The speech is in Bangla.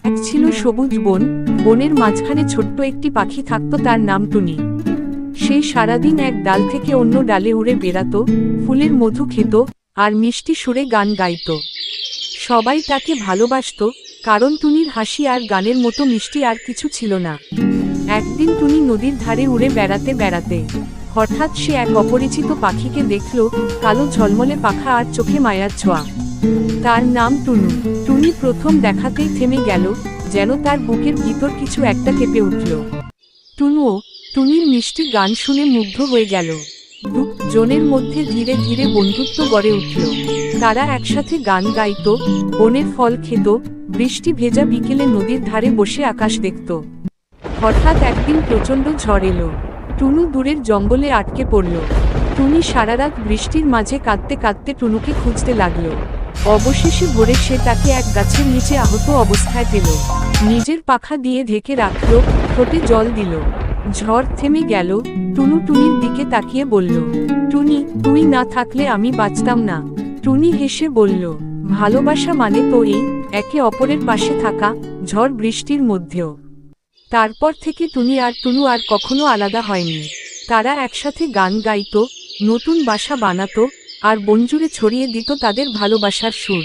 এক ছিল সবুজ বন, বনের মাঝখানে ছোট্ট একটি পাখি থাকত, তার নাম টুনি। সে সারাদিন এক ডাল থেকে অন্য ডালে উড়ে বেড়াতো, ফুলের মধু খেত আর মিষ্টি সুরে গান গাইত। সবাই তাকে ভালোবাসত, কারণ টুনির হাসি আর গানের মতো মিষ্টি আর কিছু ছিল না। একদিন টুনি নদীর ধারে উড়ে বেড়াতে বেড়াতে হঠাৎ সে এক অপরিচিত পাখিকে দেখল, কালো ঝলমলে পাখা আর চোখে মায়ার ছোঁয়া। তার নাম টুনু। টুনি প্রথম দেখাতেই থেমে গেল, যেন তার বুকের ভিতর কিছু একটা কেঁপে উঠল। টুনুও টুনির মিষ্টি গান শুনে মুগ্ধ হয়ে গেল। দুজনের মধ্যে ধীরে ধীরে বন্ধুত্ব গড়ে উঠল। তারা একসাথে গান গাইত, বনের ফল খেত, বৃষ্টি ভেজা বিকেলে নদীর ধারে বসে আকাশ দেখত। হঠাৎ একদিন প্রচণ্ড ঝড় এলো। টুনু দূরের জঙ্গলে আটকে পড়ল। টুনি সারারাত বৃষ্টির মাঝে কাঁদতে কাঁদতে টুনুকে খুঁজতে লাগলো। অবশেষে ভোরে সে তাকে এক গাছের নিচে আহত অবস্থায় পেল। নিজের পাখা দিয়ে ঢেকে রাখল, ঠোঁটে জল দিল। ঝড় থেমে গেল। টুনু টুনির দিকে তাকিয়ে বলল, টুনি, তুই না থাকলে আমি বাঁচতাম না। টুনি হেসে বলল, ভালোবাসা মানে তো এই, একে অপরের পাশে থাকা, ঝড় বৃষ্টির মধ্যেও। তারপর থেকে টুনি আর টুনু আর কখনো আলাদা হয়নি। তারা একসাথে গান গাইত, নতুন বাসা বানাতো আর বনজুড়ে ছড়িয়ে দিত তাদের ভালোবাসার সুর।